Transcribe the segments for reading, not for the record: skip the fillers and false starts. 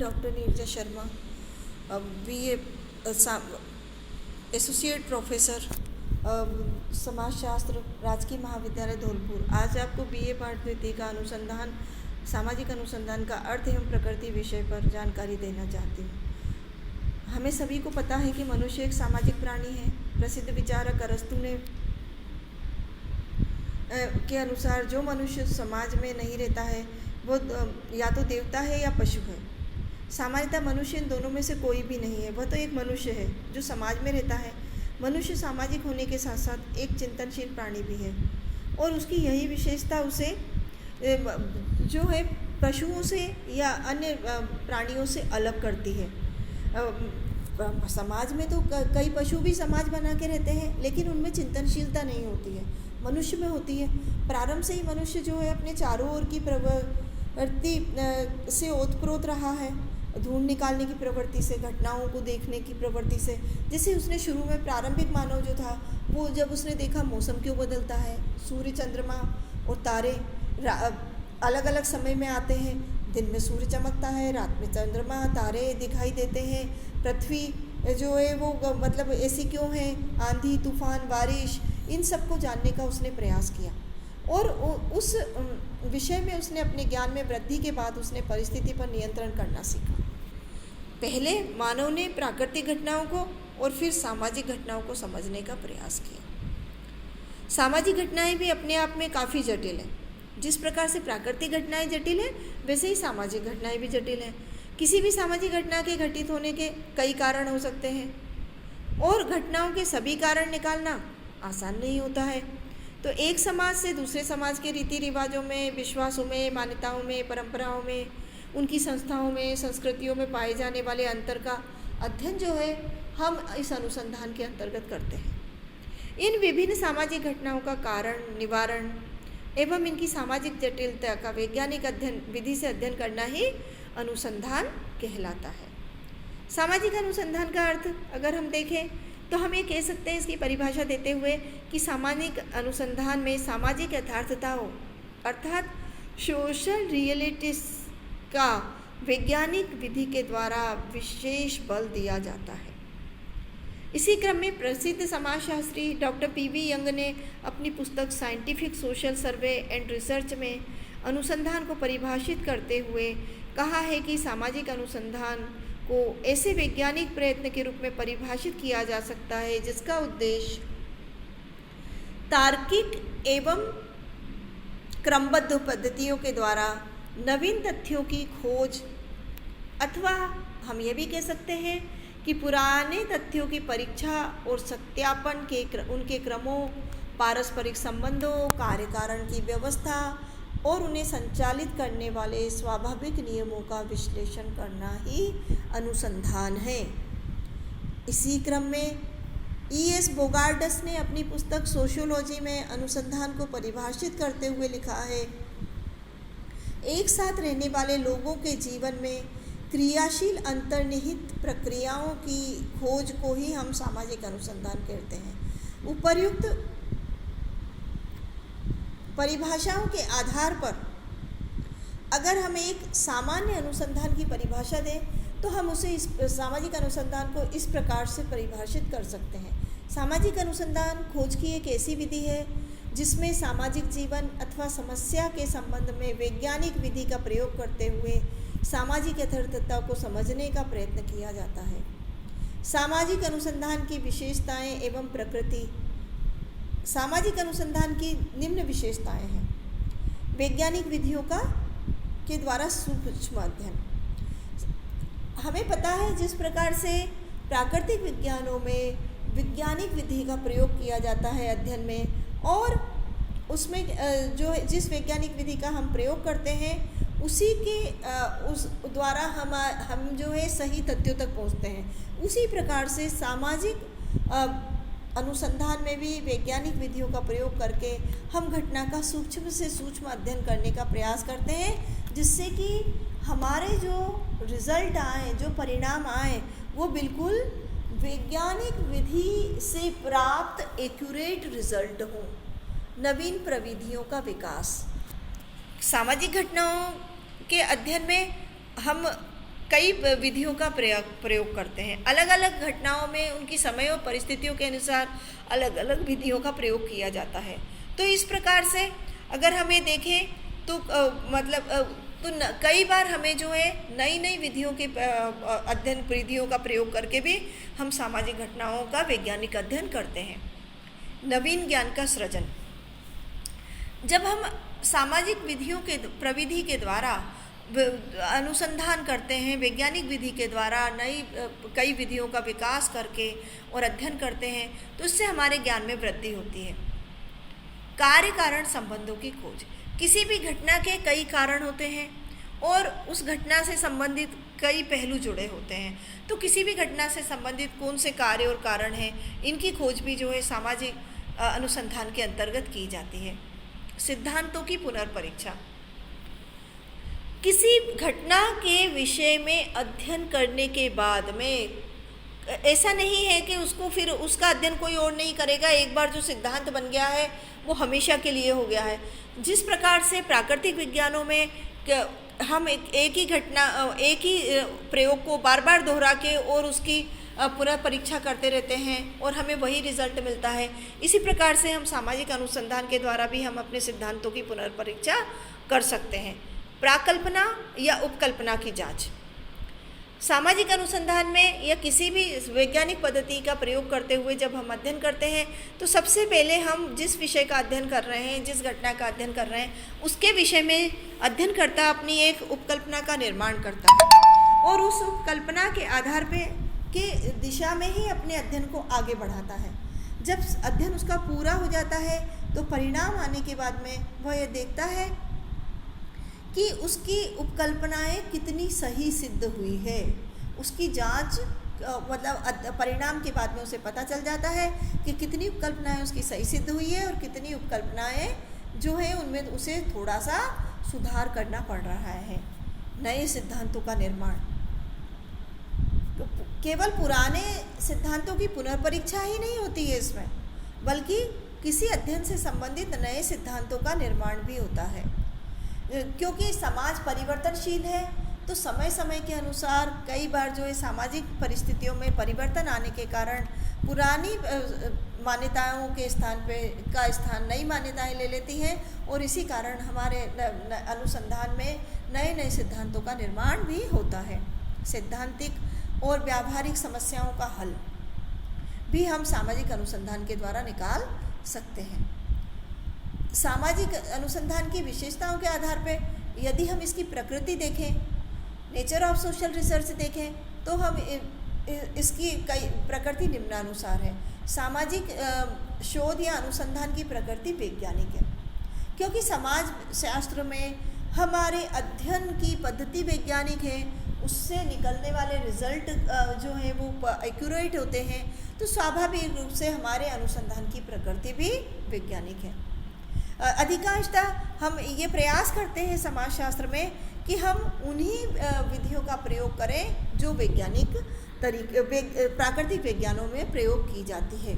Doctor Neerja Sharma, BA associate professor समाजशास्त्र, राजकीय महाविद्यालय धौलपुर। आज आपको बीए पाठ द्वितीय का अनुसंधान, सामाजिक अनुसंधान का अर्थ एवं प्रकृति विषय पर जानकारी देना चाहती हूँ। हमें सभी को पता है कि मनुष्य एक सामाजिक प्राणी है। प्रसिद्ध विचारक अरस्तु ने के अनुसार जो मनुष्य समाज में नहीं रहता है वो या तो देवता है या पशु है। सामान्यतः मनुष्य इन दोनों में से कोई भी नहीं है, वह तो एक मनुष्य है जो समाज में रहता है। मनुष्य सामाजिक होने के साथ साथ एक चिंतनशील प्राणी भी है और उसकी यही विशेषता उसे जो है पशुओं से या अन्य प्राणियों से अलग करती है। समाज में तो कई पशु भी समाज बना के रहते हैं, लेकिन उनमें चिंतनशीलता नहीं होती है, मनुष्य में होती है। प्रारंभ से ही मनुष्य जो है अपने चारों ओर की प्रवृत्ति से ओतप्रोत रहा है, ढूंढ निकालने की प्रवृत्ति से, घटनाओं को देखने की प्रवृत्ति से। जैसे उसने शुरू में प्रारंभिक मानव जो था वो जब उसने देखा मौसम क्यों बदलता है, सूर्य चंद्रमा और तारे अलग अलग समय में आते हैं, दिन में सूर्य चमकता है, रात में चंद्रमा तारे दिखाई देते हैं, पृथ्वी जो है वो मतलब ऐसी क्यों है, आंधी तूफान बारिश, इन सब को जानने का उसने प्रयास किया और उस विषय में उसने अपने ज्ञान में वृद्धि के बाद उसने परिस्थिति पर नियंत्रण करना सीखा। पहले मानव ने प्राकृतिक घटनाओं को और फिर सामाजिक घटनाओं को समझने का प्रयास किया। सामाजिक घटनाएं भी अपने आप में काफ़ी जटिल हैं। जिस प्रकार से प्राकृतिक घटनाएं जटिल हैं, वैसे ही सामाजिक घटनाएं भी जटिल हैं। किसी भी सामाजिक घटना के घटित होने के कई कारण हो सकते हैं और घटनाओं के सभी कारण निकालना आसान नहीं होता है। तो एक समाज से दूसरे समाज के रीति रिवाजों में, विश्वासों में, मान्यताओं में, परंपराओं में, उनकी संस्थाओं में, संस्कृतियों में पाए जाने वाले अंतर का अध्ययन जो है हम इस अनुसंधान के अंतर्गत करते हैं। इन विभिन्न सामाजिक घटनाओं का कारण, निवारण एवं इनकी सामाजिक जटिलता का वैज्ञानिक अध्ययन विधि से अध्ययन करना ही अनुसंधान कहलाता है। सामाजिक अनुसंधान का अर्थ अगर हम देखें तो हम ये कह सकते हैं इसकी परिभाषा देते हुए कि सामाजिक अनुसंधान में सामाजिक यथार्थताओं अर्थात सोशल रियलिटीज का वैज्ञानिक विधि के द्वारा विशेष बल दिया जाता है। इसी क्रम में प्रसिद्ध समाजशास्त्री डॉक्टर पीवी यंग ने अपनी पुस्तक scientific social survey and research में अनुसंधान को परिभाषित करते हुए कहा है कि सामाजिक अनुसंधान को ऐसे वैज्ञानिक प्रयत्न के रूप में परिभाषित किया जा सकता है जिसका उद्देश्य तार्किक एवं क्रमबद्ध पद्धतियों के द्वारा नवीन तथ्यों की खोज अथवा हम ये भी कह सकते हैं कि पुराने तथ्यों की परीक्षा और सत्यापन के उनके क्रमों, पारस्परिक संबंधों, कार्यकारण की व्यवस्था और उन्हें संचालित करने वाले स्वाभाविक नियमों का विश्लेषण करना ही अनुसंधान है। इसी क्रम में E.S. बोगार्डस ने अपनी पुस्तक सोशियोलॉजी में अनुसंधान को परिभाषित करते हुए लिखा है, एक साथ रहने वाले लोगों के जीवन में क्रियाशील अंतर्निहित प्रक्रियाओं की खोज को ही हम सामाजिक अनुसंधान कहते हैं। उपर्युक्त परिभाषाओं के आधार पर अगर हम एक सामान्य अनुसंधान की परिभाषा दें तो हम उसे इस सामाजिक अनुसंधान को इस प्रकार से परिभाषित कर सकते हैं। सामाजिक अनुसंधान खोज की एक ऐसी विधि है जिसमें सामाजिक जीवन अथवा समस्या के संबंध में वैज्ञानिक विधि का प्रयोग करते हुए सामाजिक यथार्थता को समझने का प्रयत्न किया जाता है। सामाजिक अनुसंधान की विशेषताएं एवं प्रकृति। सामाजिक अनुसंधान की निम्न विशेषताएं हैं। वैज्ञानिक विधियों का के द्वारा सूक्ष्म अध्ययन। हमें पता है जिस प्रकार से प्राकृतिक विज्ञानों में वैज्ञानिक विधि का प्रयोग किया जाता है अध्ययन में, और उसमें जो जिस वैज्ञानिक विधि का हम प्रयोग करते हैं उसी के उस द्वारा हम जो है सही तथ्यों तक पहुंचते हैं। उसी प्रकार से सामाजिक अनुसंधान में भी वैज्ञानिक विधियों का प्रयोग करके हम घटना का सूक्ष्म से सूक्ष्म अध्ययन करने का प्रयास करते हैं, जिससे कि हमारे जो रिज़ल्ट आए, जो परिणाम आए, वो बिल्कुल वैज्ञानिक विधि से प्राप्त एक्यूरेट रिज़ल्ट हो। नवीन प्रविधियों का विकास। सामाजिक घटनाओं के अध्ययन में हम कई विधियों का प्रयोग करते हैं। अलग अलग घटनाओं में उनकी समय और परिस्थितियों के अनुसार अलग अलग विधियों का प्रयोग किया जाता है। तो इस प्रकार से अगर हमें देखें तो कई बार हमें जो है नई नई विधियों के अध्ययन विधियों का प्रयोग करके भी हम सामाजिक घटनाओं का वैज्ञानिक अध्ययन करते हैं। नवीन ज्ञान का सृजन, जब हम सामाजिक विधियों के प्रविधि के द्वारा अनुसंधान करते हैं, वैज्ञानिक विधि के द्वारा कई विधियों का विकास करके और अध्ययन करते हैं, तो इससे हमारे ज्ञान में वृद्धि होती है। कार्य कारण संबंधों की खोज, किसी भी घटना के कई कारण होते हैं और उस घटना से संबंधित कई पहलू जुड़े होते हैं। तो किसी भी घटना से संबंधित कौन से कार्य और कारण हैं, इनकी खोज भी जो है सामाजिक अनुसंधान के अंतर्गत की जाती है। सिद्धांतों की पुनर्परीक्षा, किसी घटना के विषय में अध्ययन करने के बाद में ऐसा नहीं है कि उसको फिर उसका अध्ययन कोई और नहीं करेगा। एक बार जो सिद्धांत बन गया है वो हमेशा के लिए हो गया है। जिस प्रकार से प्राकृतिक विज्ञानों में हम एक ही घटना, एक ही प्रयोग को बार बार दोहरा के और उसकी पुनर्परीक्षा करते रहते हैं और हमें वही रिजल्ट मिलता है, इसी प्रकार से हम सामाजिक अनुसंधान के द्वारा भी हम अपने सिद्धांतों की पुनर्परीक्षा कर सकते हैं। प्राकल्पना या उपकल्पना की जांच, सामाजिक अनुसंधान में या किसी भी वैज्ञानिक पद्धति का प्रयोग करते हुए जब हम अध्ययन करते हैं तो सबसे पहले हम जिस विषय का अध्ययन कर रहे हैं, जिस घटना का अध्ययन कर रहे हैं, उसके विषय में अध्ययनकर्ता अपनी एक उपकल्पना का निर्माण करता है और उस उपकल्पना के आधार पे के दिशा में ही अपने अध्ययन को आगे बढ़ाता है। जब अध्ययन उसका पूरा हो जाता है तो परिणाम आने के बाद में वह यह देखता है कि उसकी उपकल्पनाएं कितनी सही सिद्ध हुई है। उसकी जांच परिणाम के बाद में उसे पता चल जाता है कि कितनी उपकल्पनाएं उसकी सही सिद्ध हुई है और कितनी उपकल्पनाएं जो है उनमें उसे थोड़ा सा सुधार करना पड़ रहा है। नए सिद्धांतों का निर्माण, तो केवल पुराने सिद्धांतों की पुनर्परीक्षा ही नहीं होती है इसमें, बल्कि किसी अध्ययन से संबंधित नए सिद्धांतों का निर्माण भी होता है। क्योंकि समाज परिवर्तनशील है तो समय समय के अनुसार कई बार जो है सामाजिक परिस्थितियों में परिवर्तन आने के कारण पुरानी मान्यताओं के स्थान नई मान्यताएं ले लेती हैं और इसी कारण हमारे अनुसंधान में नए नए सिद्धांतों का निर्माण भी होता है। सैद्धांतिक और व्यावहारिक समस्याओं का हल भी हम सामाजिक अनुसंधान के द्वारा निकाल सकते हैं। सामाजिक अनुसंधान की विशेषताओं के आधार पर यदि हम इसकी प्रकृति देखें, नेचर ऑफ सोशल रिसर्च देखें, तो हम इसकी कई प्रकृति निम्नानुसार है। सामाजिक शोध या अनुसंधान की प्रकृति वैज्ञानिक है, क्योंकि समाज शास्त्र में हमारे अध्ययन की पद्धति वैज्ञानिक है, उससे निकलने वाले रिजल्ट जो है वो एक्यूरेट होते हैं, तो स्वाभाविक रूप से हमारे अनुसंधान की प्रकृति भी वैज्ञानिक है। अधिकांशतः हम ये प्रयास करते हैं समाजशास्त्र में कि हम उन्हीं विधियों का प्रयोग करें जो वैज्ञानिक प्राकृतिक विज्ञानों में प्रयोग की जाती है।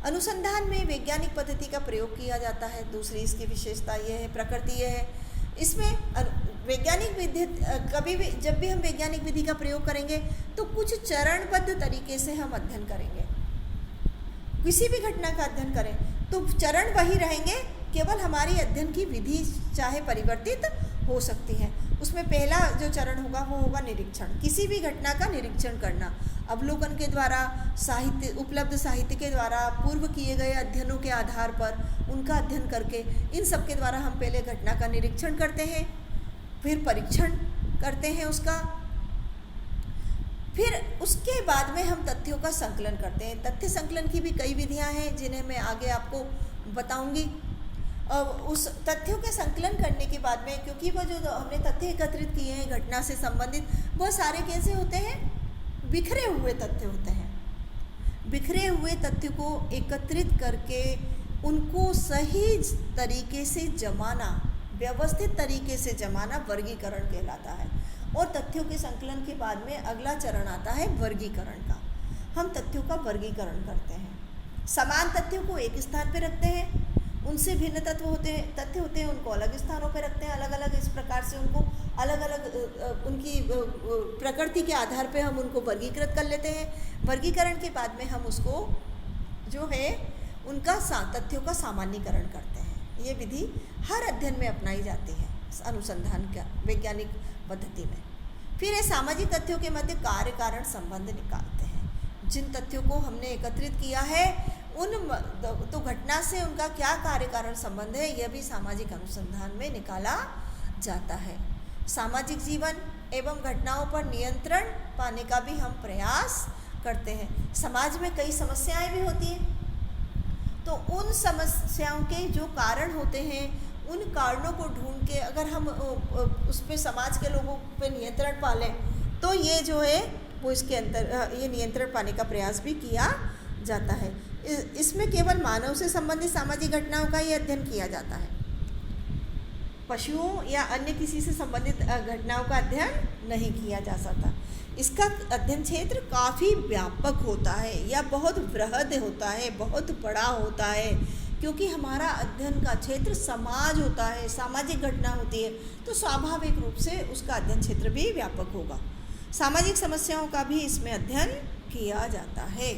अनुसंधान में वैज्ञानिक पद्धति का प्रयोग किया जाता है। दूसरी इसकी विशेषता यह है, प्रकृति यह है, इसमें वैज्ञानिक विधि कभी भी जब भी हम वैज्ञानिक विधि का प्रयोग करेंगे तो कुछ चरणबद्ध तरीके से हम अध्ययन करेंगे। किसी भी घटना का अध्ययन करें तो चरण वही रहेंगे, केवल हमारी अध्ययन की विधि चाहे परिवर्तित हो सकती है। उसमें पहला जो चरण होगा वो होगा निरीक्षण, किसी भी घटना का निरीक्षण करना, अवलोकन के द्वारा, उपलब्ध साहित्य के द्वारा, पूर्व किए गए अध्ययनों के आधार पर उनका अध्ययन करके, इन सब के द्वारा हम पहले घटना का निरीक्षण करते हैं, फिर परीक्षण करते हैं उसका, फिर उसके बाद में हम तथ्यों का संकलन करते हैं। तथ्य संकलन की भी कई विधियां हैं जिन्हें मैं आगे आपको बताऊंगी। उस तथ्यों के संकलन करने के बाद में, क्योंकि वो जो हमने तथ्य एकत्रित किए हैं घटना से संबंधित, वो सारे कैसे होते हैं, बिखरे हुए तथ्य होते हैं। बिखरे हुए तथ्य को एकत्रित करके उनको सही तरीके से जमाना, व्यवस्थित तरीके से जमाना वर्गीकरण कहलाता है। और तथ्यों के संकलन के बाद में अगला चरण आता है वर्गीकरण का। हम तथ्यों का वर्गीकरण करते हैं, समान तथ्यों को एक स्थान पर रखते हैं, उनसे भिन्न तथ्य होते हैं, उनको अलग स्थानों पर रखते हैं, अलग अलग इस प्रकार से उनको अलग अलग उनकी प्रकृति के आधार पे हम उनको वर्गीकृत कर लेते हैं। वर्गीकरण के बाद में हम उसको जो है उनका तथ्यों का सामान्यीकरण करते हैं। ये विधि हर अध्ययन में अपनाई जाती है अनुसंधान का वैज्ञानिक पद्धति में। फिर ये सामाजिक तथ्यों के मध्य कार्य कारण संबंध निकालते हैं। जिन तथ्यों को हमने एकत्रित किया है उन तो घटना से उनका क्या कार्य कारण संबंध है, यह भी सामाजिक अनुसंधान में निकाला जाता है। सामाजिक जीवन एवं घटनाओं पर नियंत्रण पाने का भी हम प्रयास करते हैं। समाज में कई समस्याएं भी होती हैं, तो उन समस्याओं के जो कारण होते हैं उन कारणों को ढूंढ के अगर हम उस पर समाज के लोगों पे नियंत्रण पा लें तो ये जो है वो इसके अंतर ये नियंत्रण पाने का प्रयास भी किया जाता है। इसमें केवल मानव से संबंधित सामाजिक घटनाओं का ही अध्ययन किया जाता है, पशुओं या अन्य किसी से संबंधित घटनाओं का अध्ययन नहीं किया जा सकता। इसका अध्ययन क्षेत्र काफ़ी व्यापक होता है या बहुत बृहद होता है, बहुत बड़ा होता है, क्योंकि हमारा अध्ययन का क्षेत्र समाज होता है, सामाजिक घटना होती है, तो स्वाभाविक रूप से उसका अध्ययन क्षेत्र भी व्यापक होगा। सामाजिक समस्याओं का भी इसमें अध्ययन किया जाता है।